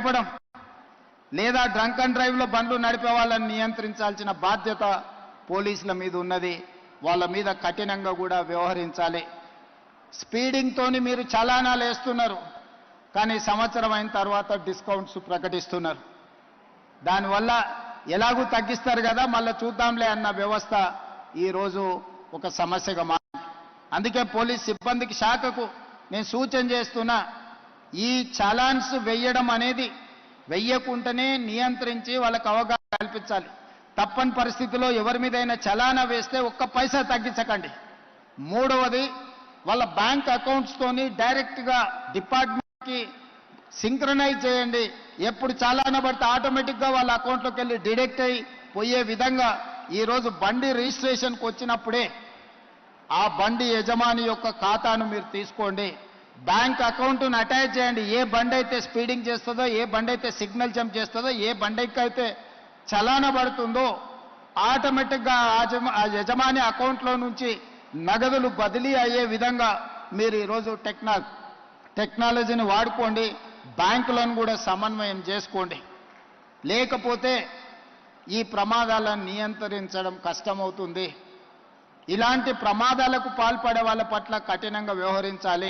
నడపడం లేదా drunk and డ్రైవ్లో బండ్లు నడిపే వాళ్ళని నియంత్రించాల్సిన బాధ్యత పోలీసుల మీద ఉన్నది. వాళ్ళ మీద కఠినంగా కూడా వ్యవహరించాలి. స్పీడింగ్తోని మీరు చలానాలు వేస్తున్నారు, కానీ సంవత్సరం అయిన తర్వాత డిస్కౌంట్స్ ప్రకటిస్తున్నారు. దానివల్ల ఎలాగూ తగ్గిస్తారు కదా, మళ్ళీ చూద్దాంలే అన్న వ్యవస్థ ఈరోజు ఒక సమస్యగా మారింది. అందుకే పోలీస్ సిబ్బందికి శాఖకు నేను సూచన చేస్తున్నా, ఈ చలాన్స్ వెయ్యడం అనేది వెయ్యకుంటేనే నియంత్రించి వాళ్ళకు అవగాహన కల్పించాలి. తప్పని పరిస్థితిలో ఎవరి మీదైనా చలానా వేస్తే ఒక్క పైసా తగ్గించకండి. మూడవది, వాళ్ళ బ్యాంక్ అకౌంట్స్తోని డైరెక్ట్గా డిపార్ట్మెంట్కి సింక్రనైజ్ చేయండి. ఎప్పుడు చలానా పడితే ఆటోమేటిక్గా వాళ్ళ అకౌంట్లోకి వెళ్ళి డిడక్ట్ అయ్యి పోయే విధంగా ఈరోజు బండి రిజిస్ట్రేషన్కి వచ్చినప్పుడే ఆ బండి యజమాని యొక్క ఖాతాను మీరు తీసుకోండి, బ్యాంక్ అకౌంట్ను అటాచ్ చేయండి. ఏ బండి అయితే స్పీడింగ్ చేస్తుందో, ఏ బండి అయితే సిగ్నల్ జంప్ చేస్తుందో, ఏ బండికి అయితే చలానా పడుతుందో ఆటోమేటిక్గా ఆ యజమాని అకౌంట్లో నుంచి నగదులు బదిలీ అయ్యే విధంగా మీరు ఈరోజు టెక్నాలజీని వాడుకోండి. బ్యాంకులను కూడా సమన్వయం చేసుకోండి. లేకపోతే ఈ ప్రమాదాలను నియంత్రించడం కష్టమవుతుంది. ఇలాంటి ప్రమాదాలకు పాల్పడే వాళ్ళ పట్ల కఠినంగా వ్యవహరించాలి.